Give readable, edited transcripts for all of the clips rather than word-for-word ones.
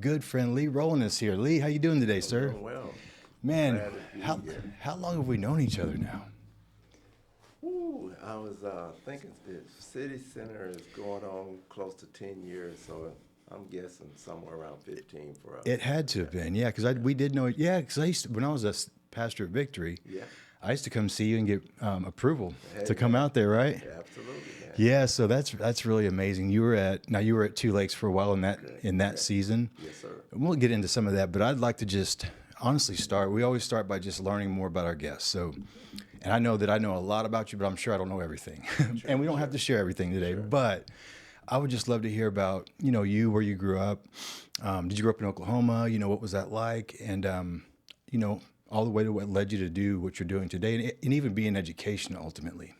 good friend Lee Roland is here. Lee, how you doing today, sir? Doing well. Man, Glad to be here. how long have we known each other now? Ooh, I was thinking the city center is going on close to 10 years, so I'm guessing somewhere around 15 for us. It had to have been, yeah, because we did know. Yeah, because I used to, when I was a pastor at Victory, Yeah. I used to come see you and get approval Hey, to come man. out there, right? Yeah, absolutely, man. Yeah, so that's really amazing. You were at Tulakes for a while in that Correct. season. Yes, sir. And we'll get into some of that, but I'd like to just honestly start. We always start by just learning more about our guests. So, and I know that I know a lot about you, but I'm sure I don't know everything, and we don't have to share everything today. But I would just love to hear about you, where you grew up. Did you grow up in Oklahoma? What was that like? And all the way to what led you to do what you're doing today, and even be in education ultimately.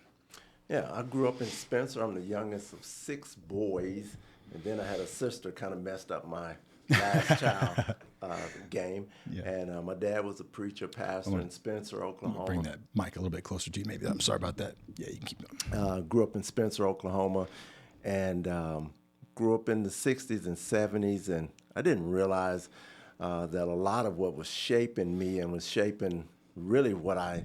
Yeah, I grew up in Spencer. I'm the youngest of 6 boys, and then I had a sister kind of messed up my last child game. Yeah. And my dad was a preacher, pastor in Spencer, Oklahoma. Bring that mic a little bit closer to you, maybe. I'm sorry about that. Yeah, you can keep going. Grew up in Spencer, Oklahoma, and grew up in the 60s and 70s, and I didn't realize that a lot of what was shaping me and was shaping really what I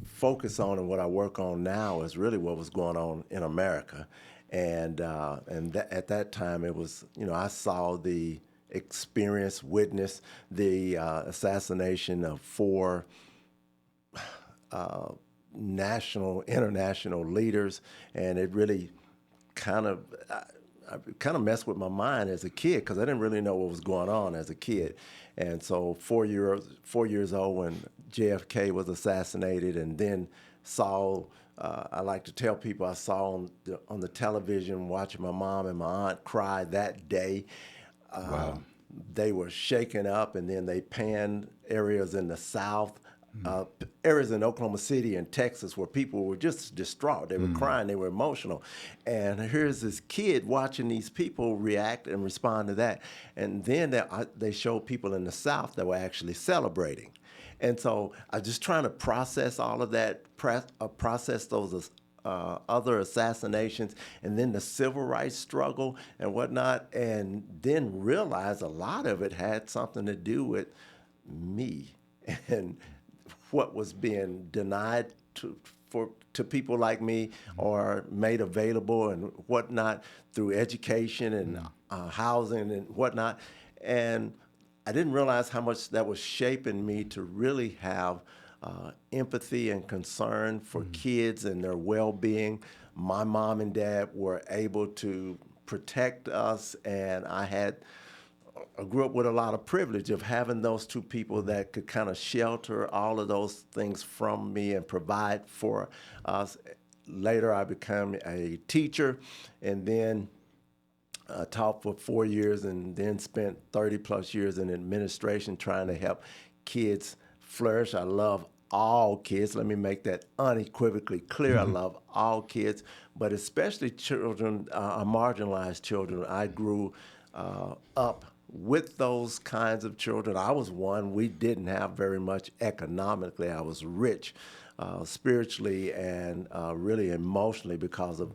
focus on and what I work on now is really what was going on in America. And at that time, it was, I saw the experience, witnessed the assassination of 4 international leaders, and it really kind of messed with my mind as a kid because I didn't really know what was going on as a kid. And so 4 years old when JFK was assassinated, and then saw, I like to tell people I saw on the television watching my mom and my aunt cry that day. Wow. They were shaken up, and then they panned areas in the South, areas in Oklahoma City and Texas where people were just distraught. They were crying, they were emotional. And here's this kid watching these people react and respond to that. And then they showed people in the South that were actually celebrating. And so I was just trying to process all of that, process those other assassinations, and then the civil rights struggle and whatnot, and then realize a lot of it had something to do with me and what was being denied to people like me or made available and whatnot through education and housing and whatnot. And I didn't realize how much that was shaping me to really have empathy and concern for kids and their well-being. My mom and dad were able to protect us, and I grew up with a lot of privilege of having those 2 people that could kind of shelter all of those things from me and provide for us. Later, I became a teacher, and then taught for 4 years, and then spent 30 plus years in administration trying to help kids flourish. I love all kids. Let me make that unequivocally clear. I love all kids, but especially children, marginalized children. I grew up with those kinds of children. I was one. We didn't have very much economically. I was rich spiritually and really emotionally because of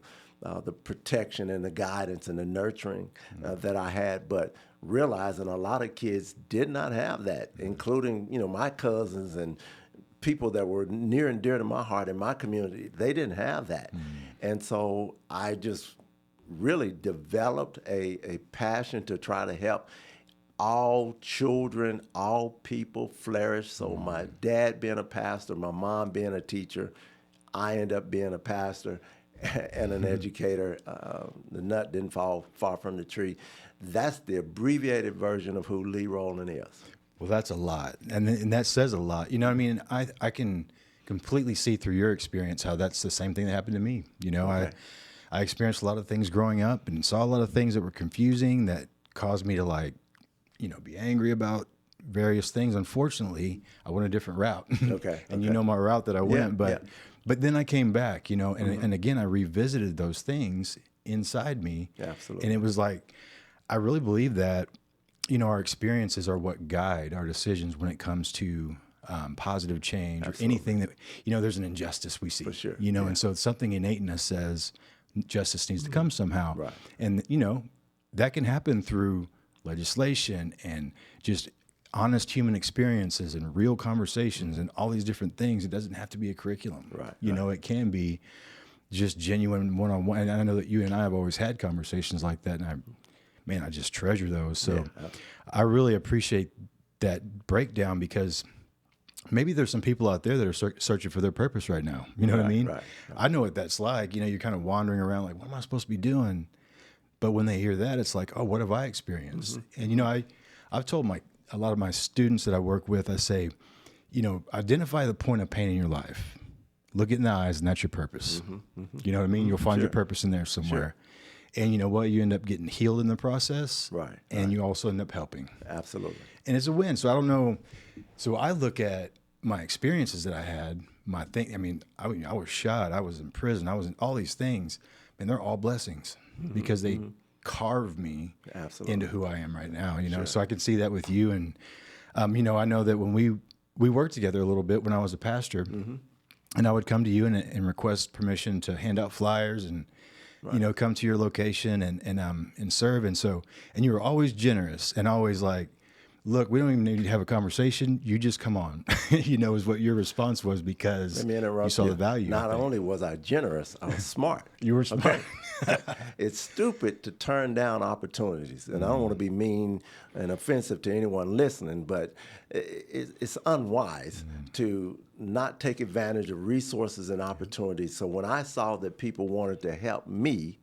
the protection and the guidance and the nurturing that I had, but realizing a lot of kids did not have that, including, my cousins and people that were near and dear to my heart in my community. They didn't have that. And so I just really developed a passion to try to help all children, all people flourish. So my dad being a pastor, my mom being a teacher, I ended up being a pastor and an educator. The nut didn't fall far from the tree. That's the abbreviated version of who Lee Roland is. Well, that's a lot, and that says a lot. You know what I mean? I can completely see through your experience how that's the same thing that happened to me. Okay. I experienced a lot of things growing up and saw a lot of things that were confusing that caused me to be angry about various things. Unfortunately, I went a different route. Okay. And you know my route that I went, Yeah. but then I came back, and again I revisited those things inside me. Absolutely. And it was like I really believe that our experiences are what guide our decisions when it comes to positive change. Absolutely. Or anything that there's an injustice we see. For sure. And so it's something innate in us says justice needs to come somehow. Right. And that can happen through legislation and just honest human experiences and real conversations and all these different things. It doesn't have to be a curriculum. Right. You know, it can be just genuine one-on-one. And I know that you and I have always had conversations like that, and I just treasure those. So I really appreciate that breakdown, because maybe there's some people out there that are searching for their purpose right now. You know what I mean? Right. I know what that's like. You know, you're kind of wandering around like, what am I supposed to be doing? But when they hear that, it's like, oh, what have I experienced? And, you know, I've told a lot of my students that I work with, I say, you know, identify the point of pain in your life. Look it in the eyes, and that's your purpose. You know what I mean? You'll find your purpose in there somewhere. And you know what? You end up getting healed in the process. Right. And you also end up helping. Absolutely. And it's a win. So I don't know. So I look at my experiences that I had, I was shot, I was in prison, I was in all these things, and they're all blessings because they carved me into who I am right now, you know? So I can see that with you. And, you know, I know that when we worked together a little bit when I was a pastor, and I would come to you and request permission to hand out flyers and, you know, come to your location and serve. And you were always generous and always like, look, we don't even need to have a conversation. You just come on, you know, is what your response was, because you saw the value. Not only was I generous, I was smart. You were smart. It's stupid to turn down opportunities. And I don't want to be mean and offensive to anyone listening, but it's unwise to not take advantage of resources and opportunities. So when I saw that people wanted to help me,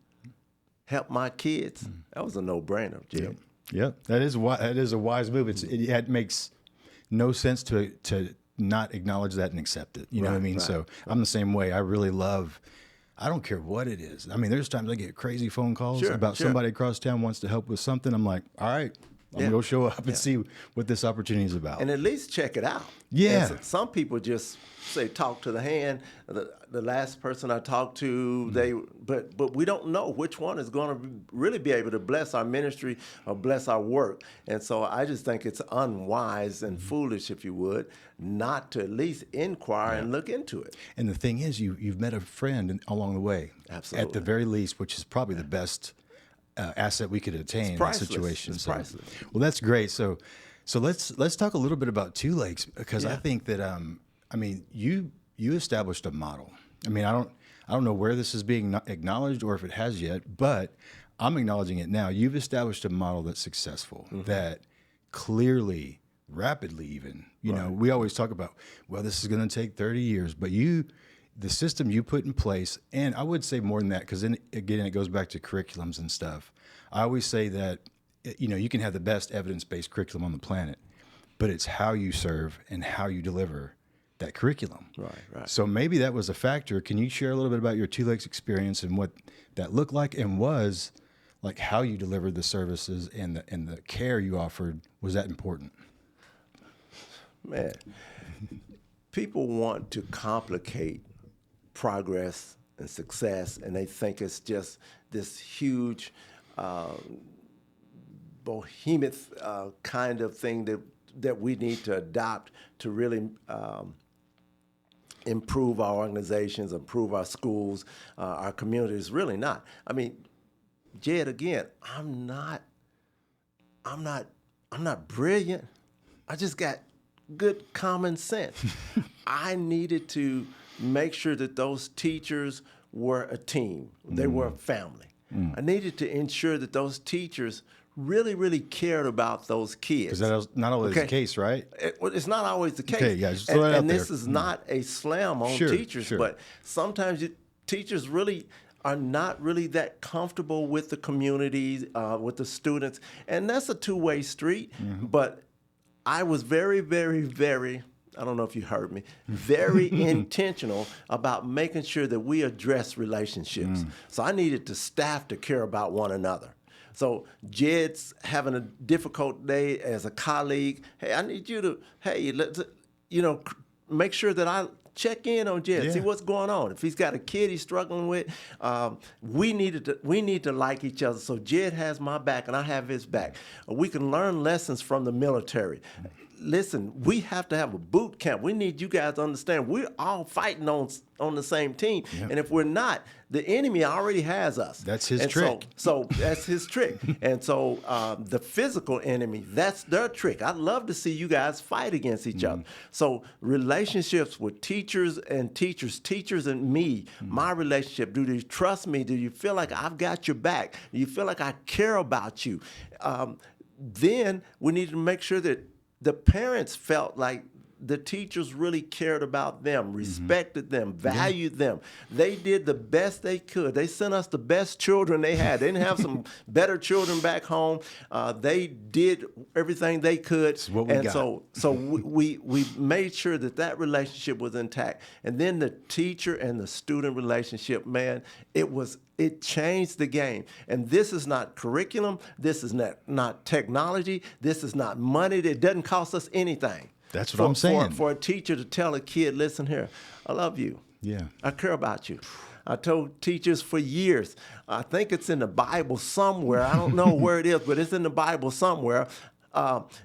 help my kids, that was a no-brainer, Jim. Yep, that is a wise move. It makes no sense to not acknowledge that and accept it. You know what I mean? So I'm the same way. I really love. I don't care what it is. I mean, there's times I get crazy phone calls about somebody across town wants to help with something. I'm like, all right, I'm gonna go show up and see what this opportunity is about, and at least check it out. Yeah. And some people just say talk to the hand. The last person I talked to, but we don't know which one is going to really be able to bless our ministry or bless our work. And so I just think it's unwise and foolish, if you would, not to at least inquire and look into it. And the thing is, you've met a friend along the way, absolutely, at the very least, which is probably the best asset we could attain in that situation. It's priceless. Well, that's great. So let's talk a little bit about Tulakes, because I think that you established a model. I mean, I don't know where this is being acknowledged or if it has yet, but I'm acknowledging it now. You've established a model that's successful, that clearly, rapidly even, you know, we always talk about, well, this is going to take 30 years, but the system you put in place, and I would say more than that, because then again, it goes back to curriculums and stuff. I always say that, you know, you can have the best evidence-based curriculum on the planet, but it's how you serve and how you deliver that curriculum. Right. So maybe that was a factor. Can you share a little bit about your Tulakes experience and what that looked like and was like, how you delivered the services and the care you offered? Was that important? Man, people want to complicate progress and success, and they think it's just this huge behemoth kind of thing that we need to adopt to really improve our organizations, improve our schools, our communities. Really not. I mean, Jed, again, I'm not brilliant. I just got good common sense. I needed to make sure that those teachers were a team. They were a family. I needed to ensure that those teachers really, really cared about those kids. Because that is not always the case, right? It's not always the case. Okay, yeah, just throw that out and there. This is not a slam on teachers, but sometimes teachers really are not really that comfortable with the communities, with the students, and that's a two-way street. But I was very, very, very, I don't know if you heard me, very intentional about making sure that we address relationships. So I needed the staff to care about one another. So Jed's having a difficult day as a colleague. Hey, I need you to, let's, make sure that I check in on Jed, see what's going on. If he's got a kid he's struggling with, we need to like each other. So Jed has my back and I have his back. We can learn lessons from the military. listen, we have to have a boot camp. We need you guys to understand we're all fighting on the same team. Yep. And if we're not, the enemy already has us. That's his and trick. So that's his trick. And so the physical enemy, that's their trick. I'd love to see you guys fight against each other. So relationships with teachers and me, my relationship, do you trust me? Do you feel like I've got your back? Do you feel like I care about you? Then we need to make sure that the parents felt like the teachers really cared about them, respected them, valued them. They did the best they could. They sent us the best children they had. They didn't have some better children back home. They did everything they could. That's what we got. So we made sure that relationship was intact. And then the teacher and the student relationship, man, it changed the game. And this is not curriculum. This is not technology. This is not money. It doesn't cost us anything. That's what I'm saying. For a teacher to tell a kid, listen here, I love you. Yeah. I care about you. I told teachers for years, I think it's in the Bible somewhere. I don't know where it is, but it's in the Bible somewhere.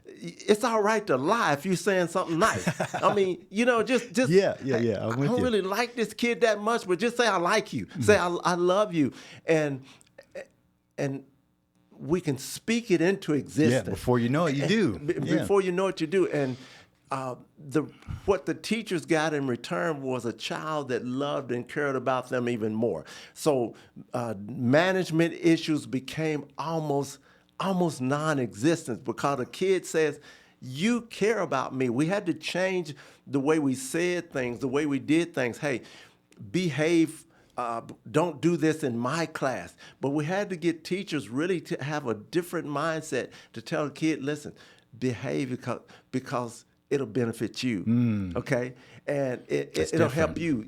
It's all right to lie if you're saying something nice. I mean, just Yeah. I'm with I don't you. really like this kid that much, but just say I like you. Say I love you, and we can speak it into existence. Yeah, before you know it, you do. Before you know it, you do. And what the teachers got in return was a child that loved and cared about them even more. So management issues became almost non-existent because the kid says, you care about me. We had to change the way we said things, the way we did things. Hey, behave. Don't do this in my class. But we had to get teachers really to have a different mindset to tell a kid, listen, behave because it'll benefit you, okay? And it'll help you.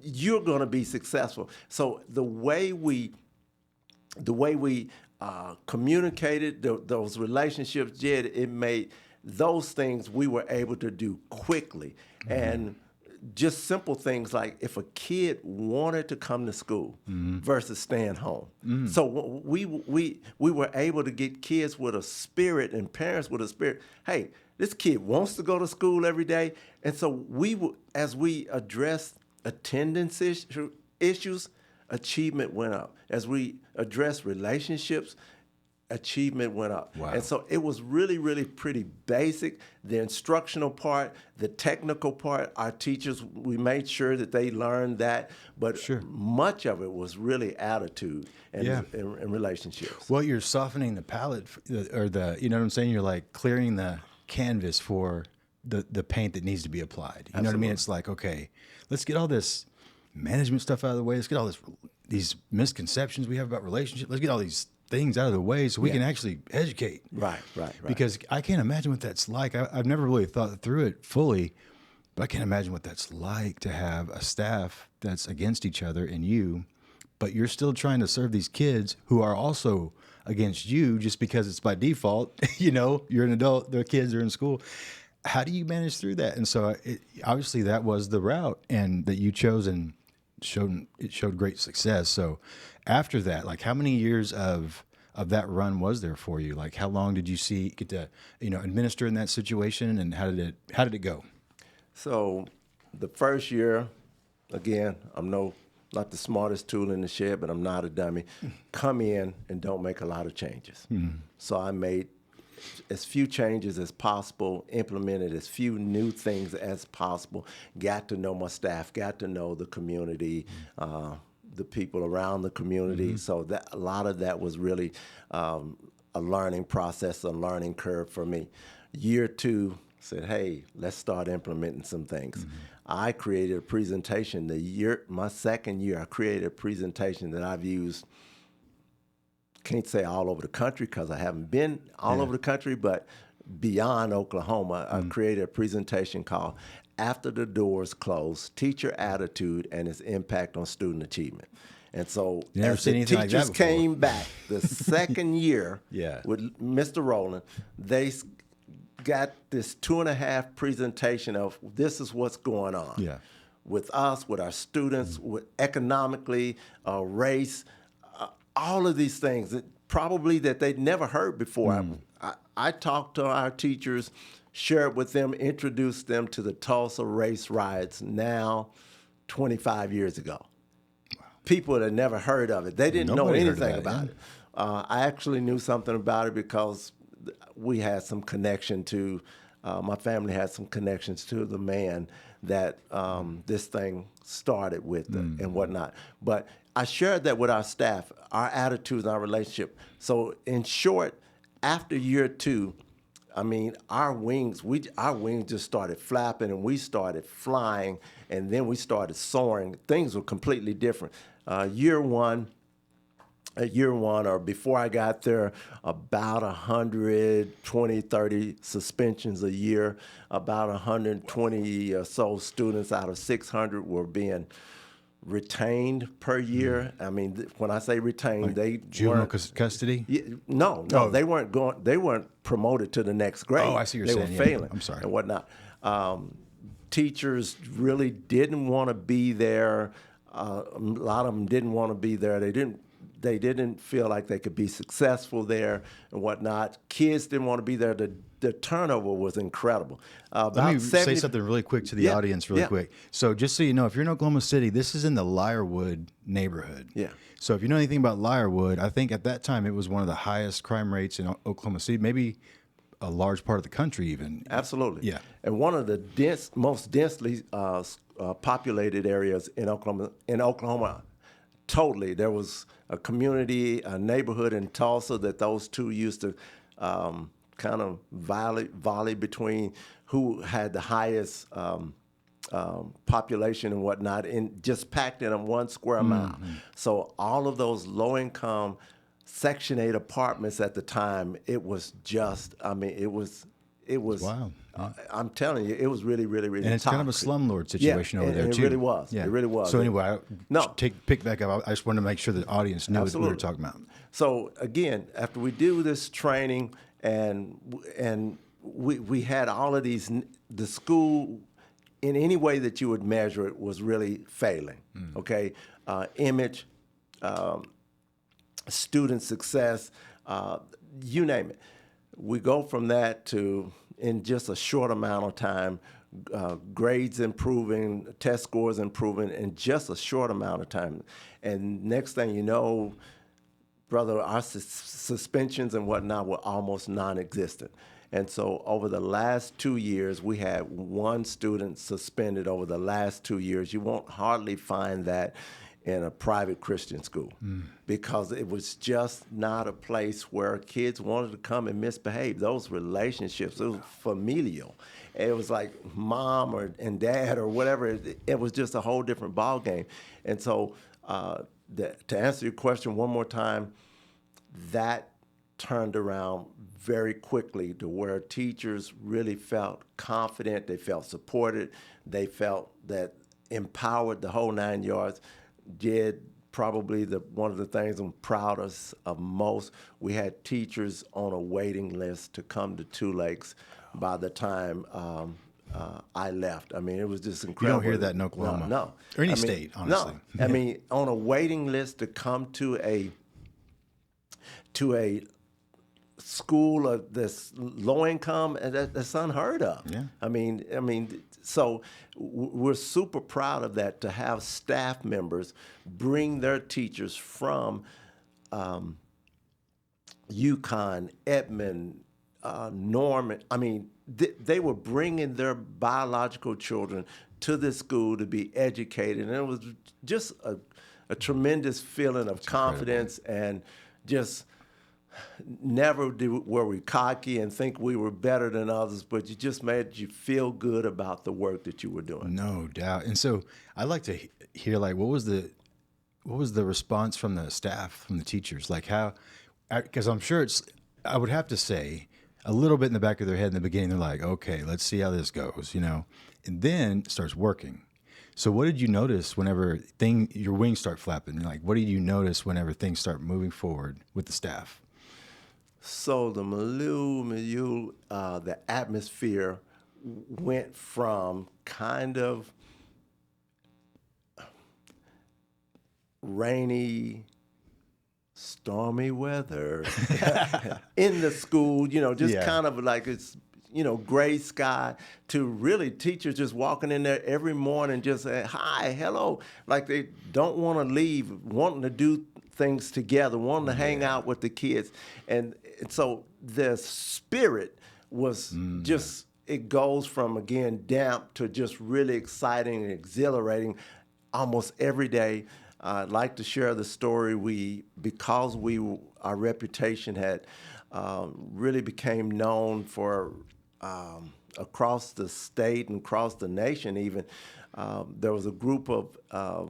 You're going to be successful. So the way we communicated those relationships, Jed, it made those things we were able to do quickly. And just simple things like if a kid wanted to come to school versus staying home. So we were able to get kids with a spirit and parents with a spirit. Hey, this kid wants to go to school every day. And so as we addressed attendance issues, achievement went up. As we addressed relationships, achievement went up. Wow. And so it was really, really pretty basic. The instructional part, the technical part, our teachers, we made sure that they learned that. But much of it was really attitude and relationships. Well, you're softening the palette, or you know what I'm saying? You're like clearing the canvas for the paint that needs to be applied. You know what I mean? It's like, okay, let's get all this management stuff out of the way. Let's get all these misconceptions we have about relationships. Let's get all these things out of the way so we can actually educate. Right. Because I can't imagine what that's like. I've never really thought through it fully, but I can't imagine what that's like to have a staff that's against each other and you, but you're still trying to serve these kids who are also against you just because it's by default. You're an adult, their kids are in school. How do you manage through that? And so obviously that was the route and that you chose, and it showed great success. So after that, like how many years of that run was there for you? Like how long did you get to administer in that situation, and how did it go? So the first year, again, I'm not the smartest tool in the shed, but I'm not a dummy. Come in and don't make a lot of changes. So I made as few changes as possible, implemented as few new things as possible, got to know my staff, got to know the community, the people around the community. So that a lot of that was really a learning process, a learning curve for me. Year 2, said, hey, let's start implementing some things. I created a presentation. My second year, I created a presentation that I've used, can't say all over the country because I haven't been all over the country, but beyond Oklahoma, I created a presentation called After the Doors Close, Teacher Attitude and Its Impact on Student Achievement. And so as the teachers came back the second year with Mr. Roland, they got this 2.5 presentation of this is what's going on with us, with our students, with economically, race, all of these things that probably that they'd never heard before. I talked to our teachers shared with them, introduced them to the Tulsa race riots now 25 years ago. People had never heard of it. They didn't know Nobody heard of anything that, about yeah. it. I actually knew something about it because we had some connection to, my family had some connections to the man that this thing started with and whatnot. But I shared that with our staff, our attitudes, our relationship. So in short, after year 2, I mean, our wings just started flapping and we started flying and then we started soaring. Things were completely different. Year one, or before I got there, about 120, 30 suspensions a year. About 120 or so students out of 600 were being retained per year. I mean, when I say retained, they Juvenile weren't. custody? No, Oh. they weren't going. They weren't promoted to the next grade. Oh, I see what they you're were saying, yeah. failing. I'm sorry. And whatnot. Teachers really didn't want to be there. A lot of them didn't want to be there. They didn't feel like they could be successful there and whatnot. Kids didn't want to be there. The turnover was incredible. Let me say something really quick to the Yeah, audience really yeah. quick. So just so you know, if you're in Oklahoma City, this is in the Lyrewood neighborhood. Yeah. So if you know anything about Lyrewood, I think at that time it was one of the highest crime rates in Oklahoma City, maybe a large part of the country even. Absolutely. Yeah. And one of the most densely populated areas in Oklahoma. Totally. There was a community, a neighborhood in Tulsa that those two used to kind of volley between who had the highest population and whatnot, and just packed in a 1 square mile. So all of those low-income Section 8 apartments at the time, it was just, I mean, it was. Wow. I'm telling you, it was really, really, really And it's toxic. kind of a slumlord situation over and there it too. really was. Yeah. It really was. So anyway, No. pick back up. I just wanted to make sure the audience knew what we were talking about. So again, after we do this training, and we had all of these, the school, in any way that you would measure it, was really failing. Okay, image, student success, you name it. We go from that to, in just a short amount of time, grades improving, test scores improving in just a short amount of time. And next thing you know, brother, our suspensions and whatnot were almost non-existent. And so over the last 2 years, we had 1 student suspended over the last 2 years. You won't hardly find that in a private Christian school because it was just not a place where kids wanted to come and misbehave. Those relationships, it was familial. It was like mom and dad or whatever. It was just a whole different ballgame. And so to answer your question one more time, that turned around very quickly to where teachers really felt confident, they felt supported, they felt that empowered, the whole 9 yards. Did probably one of the things I'm proudest of most. We had teachers on a waiting list to come to Tulakes by the time I left. I mean, it was just incredible. You don't hear that in Oklahoma. No. Or any state, honestly. No. I mean, on a waiting list to come to a school of this low income, and that's unheard of. Yeah. I mean, so we're super proud of that, to have staff members bring their teachers from Yukon, Edmond, Norman. I mean, they were bringing their biological children to this school to be educated, and it was just a tremendous feeling of confidence and just. Never were we cocky and think we were better than others, but you just made you feel good about the work that you were doing. No doubt. And so I'd like to hear, like, what was the response from the staff, from the teachers? Like how, because I'm sure I would have to say a little bit in the back of their head in the beginning, they're like, okay, let's see how this goes, and then it starts working. So what did you notice whenever your wings start flapping? Like, what did you notice whenever things start moving forward with the staff? So the the atmosphere went from kind of rainy, stormy weather in the school, just kind of like it's, gray sky, to really teachers just walking in there every morning, just saying, hi, hello, like they don't want to leave, wanting to do things together, wanting to hang out with the kids. And so the spirit was just, it goes from, again, damp to just really exciting and exhilarating almost every day. I'd like to share the story. Because our reputation had really became known for across the state and across the nation even, there was a group of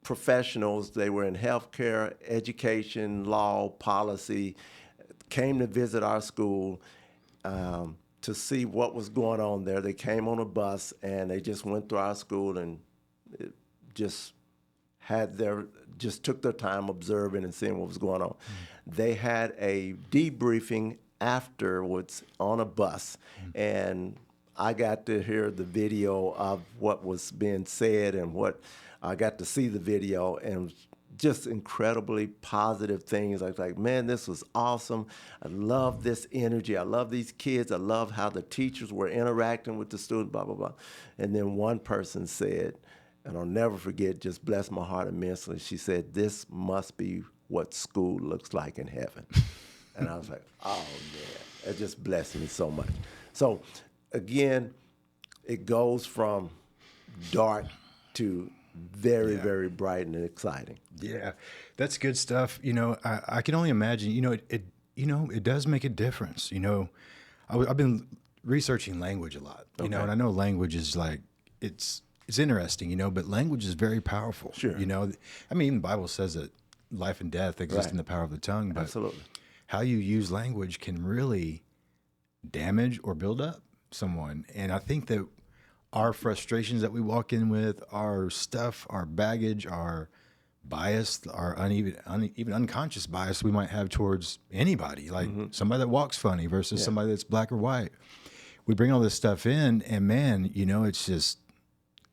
professionals. They were in healthcare, education, law, policy, came to visit our school to see what was going on there. They came on a bus and they just went through our school and just took their time observing and seeing what was going on. They had a debriefing afterwards on a bus, and I got to hear the video of what was being said, and I got to see the video, and just incredibly positive things. I was like, man, this was awesome. I love this energy. I love these kids. I love how the teachers were interacting with the students, blah, blah, blah. And then one person said, and I'll never forget, just blessed my heart immensely. She said, this must be what school looks like in heaven. And I was like, oh, man, it just blessed me so much. So, again, it goes from dark to very, very bright and exciting. Yeah, that's good stuff. I can only imagine, it does make a difference. I've been researching language a lot, and I know language is like, it's interesting, but language is very powerful. Sure. Even the Bible says that life and death exist in the power of the tongue, but absolutely, how you use language can really damage or build up someone. And I think that our frustrations that we walk in with, our stuff, our baggage, our bias, our even unconscious bias we might have towards anybody, like somebody that walks funny versus somebody that's black or white. We bring all this stuff in, and man, it's just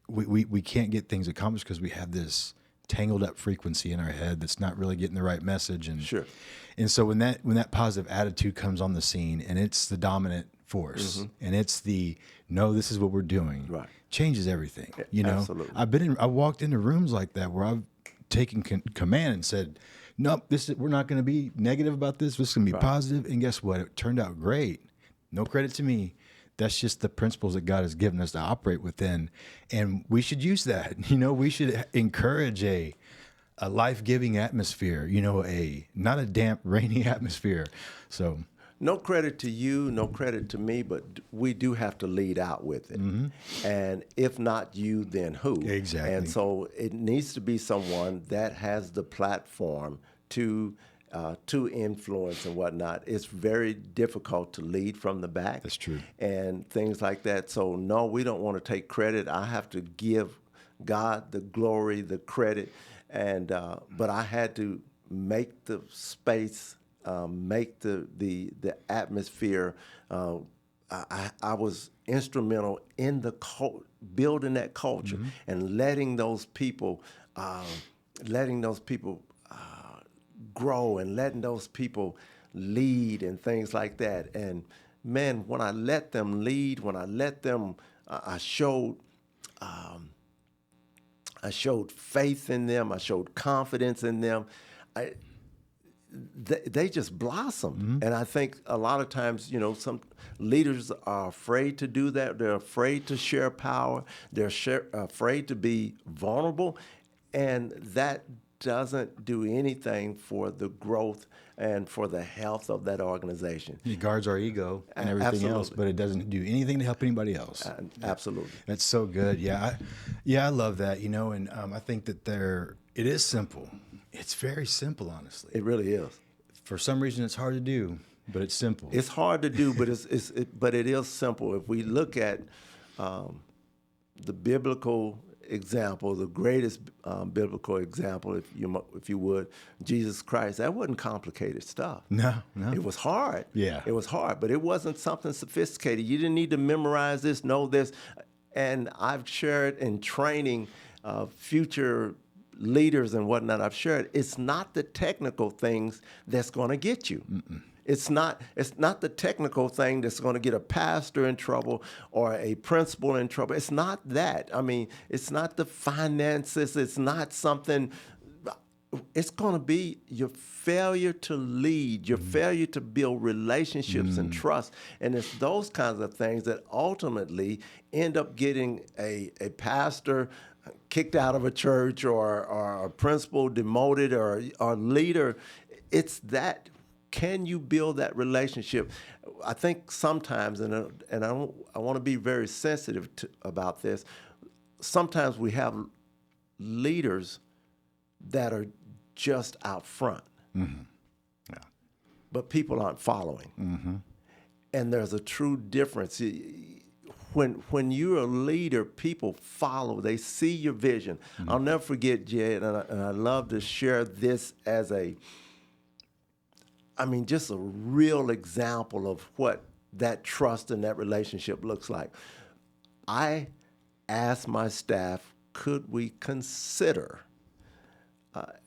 we can't get things accomplished because we have this tangled up frequency in our head that's not really getting the right message. And sure. And so when that positive attitude comes on the scene, and it's the dominant force, and it's no, this is what we're doing, right, changes everything. Absolutely. I walked into rooms like that where I've taken command and said, nope, we're not going to be negative about this. This is going to be positive. And guess what? It turned out great. No credit to me. That's just the principles that God has given us to operate within. And we should use that. We should encourage a life-giving atmosphere, not a damp, rainy atmosphere. So no credit to you, no credit to me, but we do have to lead out with it. And if not you, then who? Exactly. And so it needs to be someone that has the platform to influence and whatnot. It's very difficult to lead from the back. That's true. And things like that. So no, we don't want to take credit. I have to give God the glory, the credit, and but I had to make the space, make the atmosphere. I was instrumental in building that culture and letting those people grow and letting those people lead and things like that. And man, when I let them lead, when I let them, I showed faith in them. I showed confidence in them. They just blossom. And I think a lot of times, some leaders are afraid to do that. They're afraid to share power. They're afraid to be vulnerable. And that doesn't do anything for the growth and for the health of that organization. It guards our ego and everything else, but it doesn't do anything to help anybody else. Absolutely. That's so good. Yeah, I love that, and I think that it is simple. It's very simple, honestly. It really is. For some reason, it's hard to do, but it's simple. It's hard to do, but but it is simple. If we look at the biblical example, the greatest biblical example, if you would, Jesus Christ, that wasn't complicated stuff. No. It was hard. Yeah. It was hard, but it wasn't something sophisticated. You didn't need to memorize this, know this. And I've shared in training future leaders and whatnot, I've shared, it's not the technical things that's going to get you. It's not the technical thing that's going to get a pastor in trouble or a principal in trouble. It's not that. I mean, it's not the finances. It's not something. It's going to be your failure to lead, your failure to build relationships and trust. And it's those kinds of things that ultimately end up getting a pastor kicked out of a church or a principal demoted or leader. It's that. Can you build that relationship? I think sometimes, and I want to be very sensitive about this, sometimes we have leaders that are just out front, but people aren't following. And there's a true difference. When you're a leader, people follow. They see your vision. I'll never forget, Jed, and I love to share this as just a real example of what that trust and that relationship looks like. I asked my staff, could we consider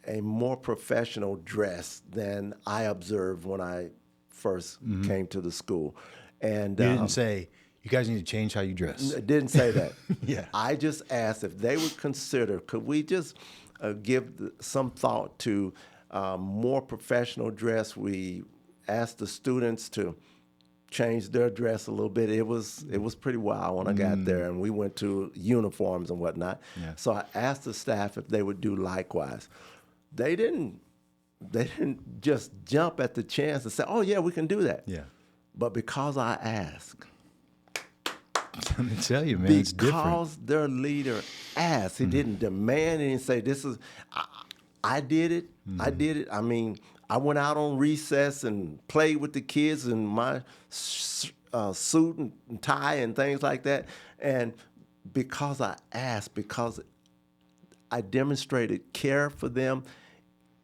a more professional dress than I observed when I first came to the school? And you didn't say, you guys need to change how you dress. I didn't say that. Yeah. I just asked if they would consider, could we just give some thought to more professional dress? We asked the students to change their dress a little bit. It was pretty wild when I got there, and we went to uniforms and whatnot. Yeah. So I asked the staff if they would do likewise. They didn't just jump at the chance and say, "Oh yeah, we can do that." Yeah. But because I asked, let me tell you, man, it's different. Because their leader asked, he didn't demand. He didn't say, "This is." I did it. I did it. I mean, I went out on recess and played with the kids in my suit and tie and things like that. And because I asked, because I demonstrated care for them,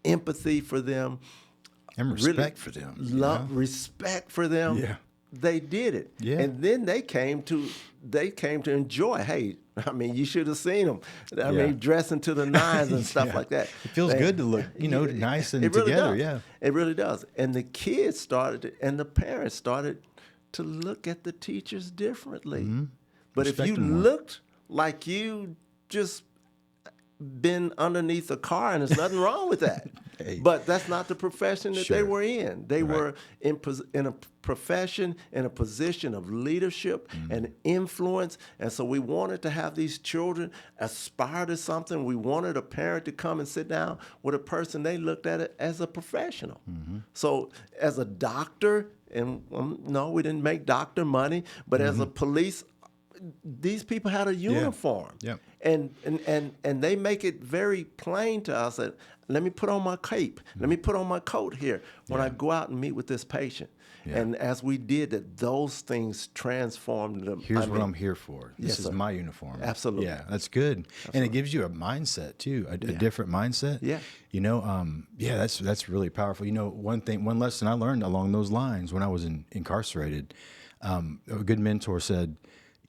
empathy for them, and respect for them, respect for them. Yeah. They did it. Yeah. And then they came to enjoy. Hey, I mean, you should have seen them. I mean, dressing to the nines and stuff like that. It feels good to look, nice and really together. Does. Yeah. It really does. And the kids and the parents started to look at the teachers differently. But Respect if you looked like you just been underneath a car, and there's nothing wrong with that. Hey. But that's not the profession that they were in. They Right. were in a profession, in a position of leadership and influence. And so we wanted to have these children aspire to something. We wanted a parent to come and sit down with a person they looked at it as a professional. So as a doctor, and no, we didn't make doctor money, but as a police, these people had a uniform. Yeah. And they make it very plain to us that, let me put on my cape, let me put on my coat here when I go out and meet with this patient. Yeah. And as we did that, those things transformed them. Here's what I'm here for. This is my uniform. Absolutely. Yeah, that's good. Absolutely. And it gives you a mindset too, a different mindset. Yeah. That's really powerful. One lesson I learned along those lines when I was incarcerated, a good mentor said,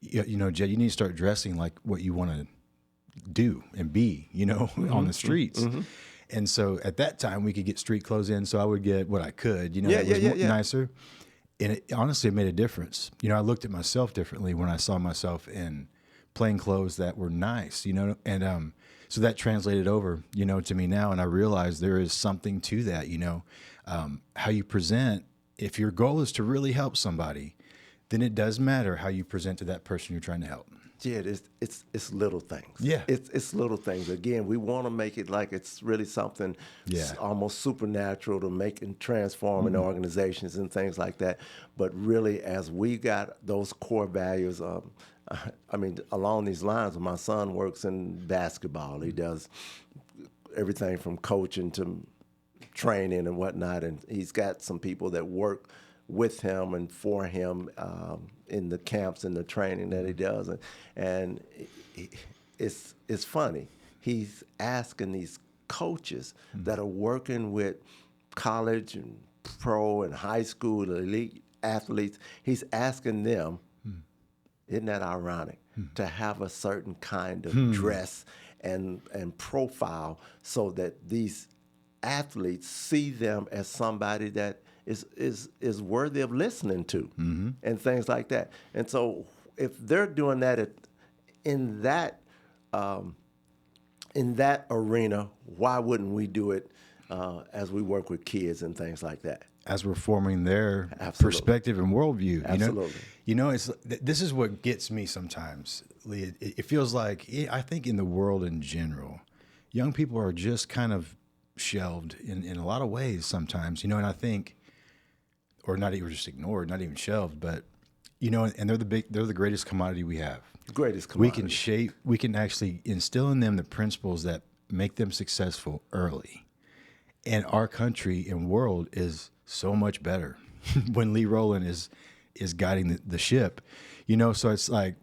Jed, you need to start dressing like what you want to do and be, on the streets. And so at that time we could get street clothes in. So I would get what I could, it was nicer. And it honestly made a difference. I looked at myself differently when I saw myself in plain clothes that were nice, and so that translated over, to me now. And I realized there is something to that, how you present. If your goal is to really help somebody, then it does matter how you present to that person you're trying to help. Yeah, it's little things. Yeah. It's little things. Again, we want to make it like it's really something almost supernatural to make and transform in organizations and things like that. But really, as we got those core values, along these lines, my son works in basketball. He does everything from coaching to training and whatnot, and he's got some people that work with him and for him in the camps and the training that he does, and it's funny. He's asking these coaches that are working with college and pro and high school elite athletes. He's asking them, isn't that ironic, to have a certain kind of dress and profile so that these athletes see them as somebody that is worthy of listening to, and things like that. And so if they're doing that in that arena, why wouldn't we do it as we work with kids and things like that? As we're forming their Absolutely. perspective and worldview. Absolutely. This is what gets me sometimes, Lee. It feels like, I think in the world in general, young people are just kind of shelved in a lot of ways sometimes, and I think, or not even just ignored, not even shelved, but, and they're the greatest commodity we have. Greatest commodity. We can actually instill in them the principles that make them successful early. And our country and world is so much better when Lee Roland is guiding the ship, so it's like,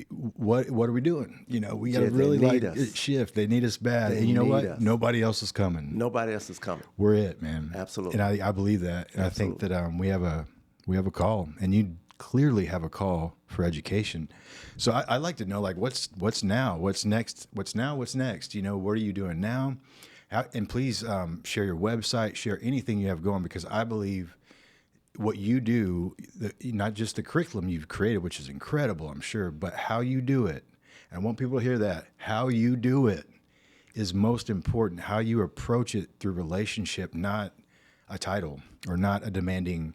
what are we doing? We got to really shift. They need us bad. And you know what? Us. Nobody else is coming. Nobody else is coming. We're it, man. Absolutely. And I believe that. And Absolutely. I think that we have a call, and you clearly have a call for education. So I'd like to know, like, what's now? What's next? What's next? What are you doing now? And please share your website, share anything you have going, because I believe what you do, not just the curriculum you've created, which is incredible, I'm sure, but how you do it. And I want people to hear that. How you do it is most important. How you approach it through relationship, not a title or not a demanding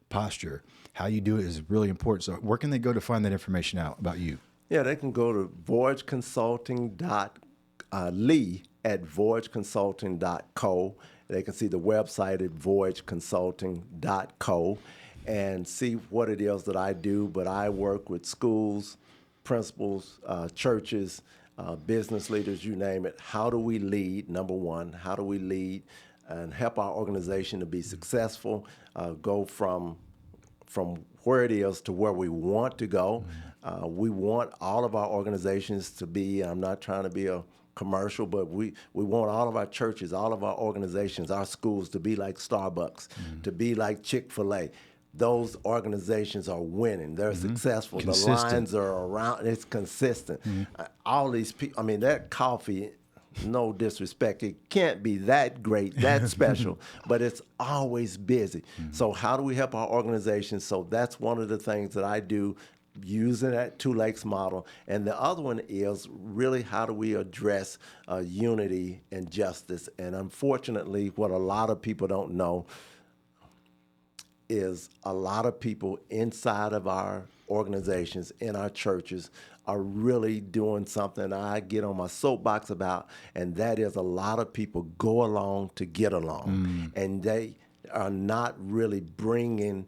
posture. How you do it is really important. So where can they go to find that information out about you? Yeah, they can go to voyageconsulting.lee at voyageconsulting.co. They can see the website at voyageconsulting.co and see what it is that I do. But I work with schools, principals, churches, business leaders, you name it. How do we lead? Number one, how do we lead and help our organization to be successful, go from where it is to where we want to go. We want all of our organizations to be, I'm not trying to be a commercial, but we want all of our churches, all of our organizations, our schools to be like Starbucks, to be like Chick-fil-A. Those organizations are winning. They're successful. Consistent. The lines are around. It's consistent. All these people, that coffee, no disrespect, it can't be that great, that special, but it's always busy. So how do we help our organizations? So that's one of the things that I do, using that Tulakes model. And the other one is really how do we address unity and justice. And unfortunately, what a lot of people don't know is a lot of people inside of our organizations, in our churches, are really doing something I get on my soapbox about, and that is a lot of people go along to get along. And they are not really bringing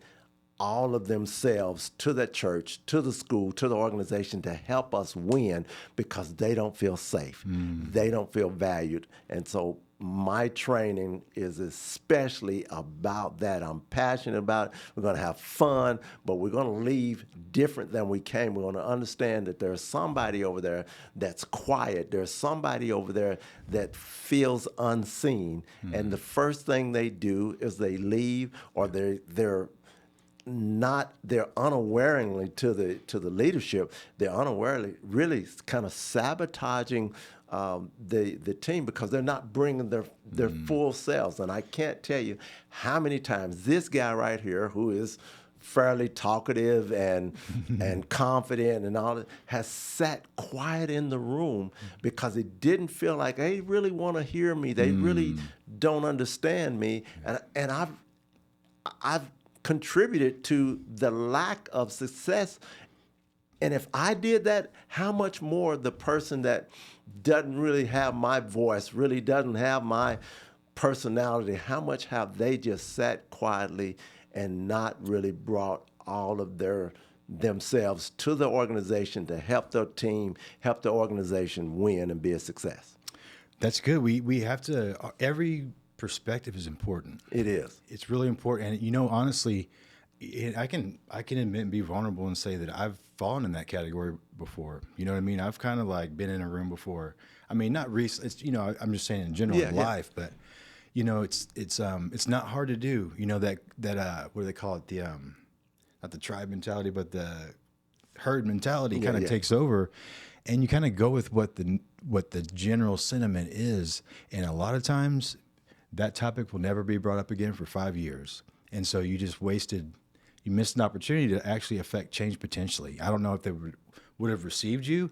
all of themselves to the church, to the school, to the organization to help us win, because they don't feel safe. They don't feel valued. And so my training is especially about that. I'm passionate about it. We're going to have fun, but we're going to leave different than we came. We're going to understand that there's somebody over there that's quiet. There's somebody over there that feels unseen. And the first thing they do is they leave, or they're unawareingly to the leadership. They're unawarely really kind of sabotaging the team, because they're not bringing their full selves. And I can't tell you how many times this guy right here, who is fairly talkative and confident and all that, has sat quiet in the room because it didn't feel like they really want to hear me. They really don't understand me. And I've contributed to the lack of success. And if I did that, how much more the person that doesn't really have my voice, really doesn't have my personality, how much have they just sat quietly and not really brought all of themselves to the organization to help their team, help the organization win and be a success? That's good. We have to, every perspective is important. It is. It's really important. And, honestly, I can admit and be vulnerable and say that I've fallen in that category before. You know what I mean? I've kind of like been in a room before. I mean, not recently. It's, I'm just saying in general life, but it's not hard to do. That what do they call it? The not the tribe mentality, but the herd mentality kind of takes over, and you kind of go with what the general sentiment is. And a lot of times, that topic will never be brought up again for 5 years. And so you missed an opportunity to actually affect change potentially. I don't know if they would have received you,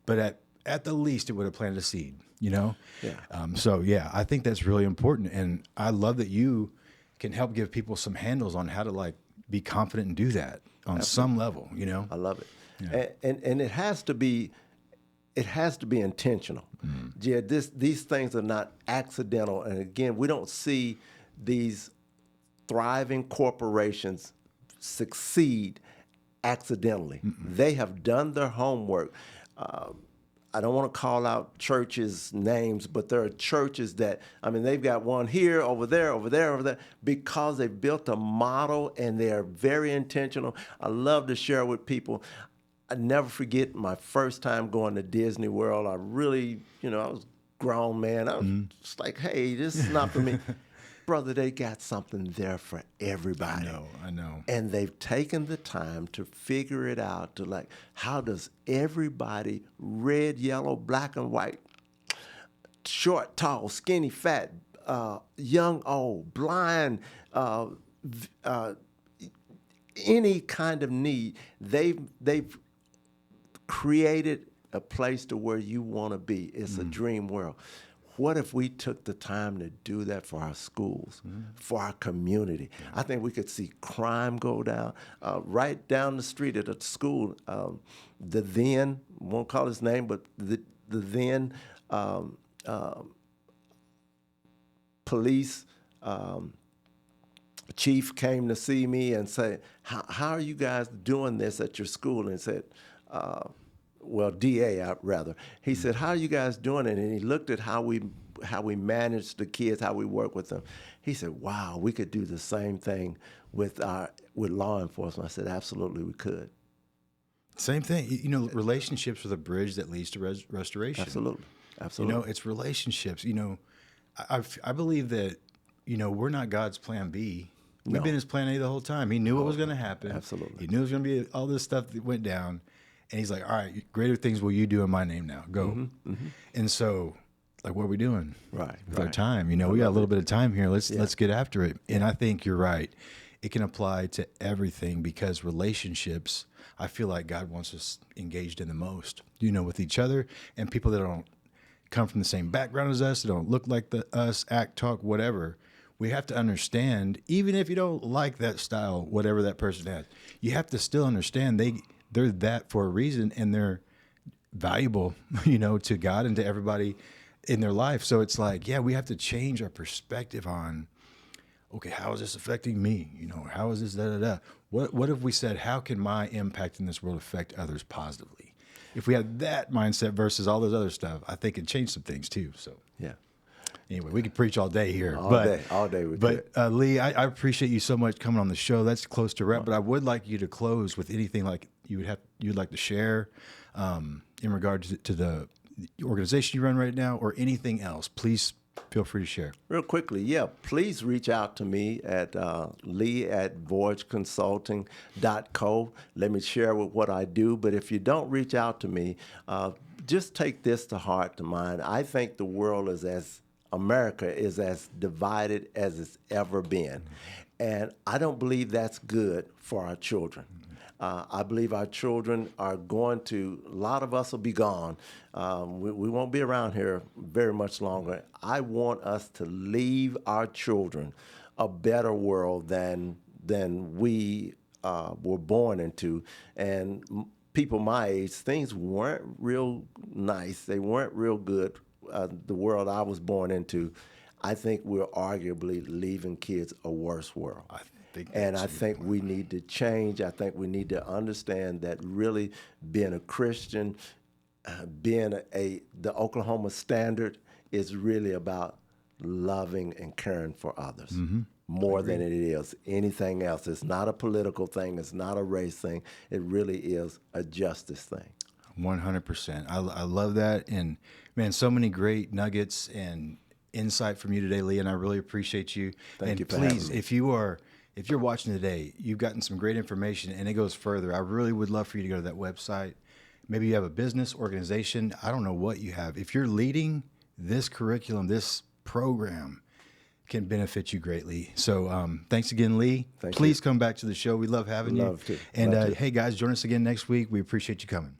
but at the least it would have planted a seed, you know? Yeah. I think that's really important. And I love that you can help give people some handles on how to like be confident and do that on some level, you know? I love it. Yeah. And it has to be intentional. Yeah, these things are not accidental. And again, we don't see these thriving corporations succeed accidentally. They have done their homework. I don't want to call out churches' names, but there are churches that, they've got one here, over there, over there, over there, because they built a model and they are very intentional. I love to share with people. I never forget my first time going to Disney World. I really, I was a grown man. I was just like, hey, this is not for me. Brother, they got something there for everybody. I know. And they've taken the time to figure it out, to like, how does everybody, red, yellow, black, and white, short, tall, skinny, fat, young, old, blind, any kind of need, they've created a place to where you want to be. It's a dream world. What if we took the time to do that for our schools, for our community? I think we could see crime go down. Right down the street at a school, the then, won't call his name, but the then police chief came to see me and said, how are you guys doing this at your school? And said, DA rather. He said, how are you guys doing it? And he looked at how we manage the kids, how we work with them. He said, wow, we could do the same thing with law enforcement. I said, absolutely, we could. Same thing. Relationships are the bridge that leads to restoration. Absolutely. It's relationships. I believe that, we're not God's plan B. We've been his plan A the whole time. He knew what was going to happen. Absolutely. He knew it was going to be all this stuff that went down. And he's like, all right, greater things will you do in my name now. Go. And so, like, what are we doing with our time? We got a little bit of time here. Let's get after it. And I think you're right. It can apply to everything because relationships, I feel like God wants us engaged in the most, with each other and people that don't come from the same background as us, that don't look like us, act, talk, whatever. We have to understand, even if you don't like that style, whatever that person has, you have to still understand they're that for a reason and they're valuable, to God and to everybody in their life. So it's like, we have to change our perspective on, okay, how is this affecting me? How is this da-da-da? What if we said, how can my impact in this world affect others positively? If we had that mindset versus all this other stuff, I think it'd change some things too. So anyway, we could preach all day here. All day. Lee, I appreciate you so much coming on the show. That's close to wrap, but I would like you to close with anything like you'd like to share in regard to the organization you run right now, or anything else. Please feel free to share. Real quickly, please reach out to me at lee@voyageconsulting.co. Let me share what I do. But if you don't reach out to me, just take this to heart, to mind. I think the world America is as divided as it's ever been. And I don't believe that's good for our children. I believe our children are a lot of us will be gone. We won't be around here very much longer. I want us to leave our children a better world than we were born into. And people my age, things weren't real nice. They weren't real good. The world I was born into, I think we're arguably leaving kids a worse world. I think we need to change. I think we need to understand that really being a Christian, being the Oklahoma standard is really about loving and caring for others more than it is anything else. It's not a political thing. It's not a race thing. It really is a justice thing. 100%. I love that. And man, so many great nuggets and insight from you today, Lee, and I really appreciate you. Thank you for please, having me. if you're watching today, you've gotten some great information and it goes further. I really would love for you to go to that website. Maybe you have a business, organization. I don't know what you have. If you're leading this curriculum, this program, can benefit you greatly. So thanks again, Lee. Thank Please you. come back to the show. We love having you. Love to. And Love to. hey, guys, join us again next week. We appreciate you coming.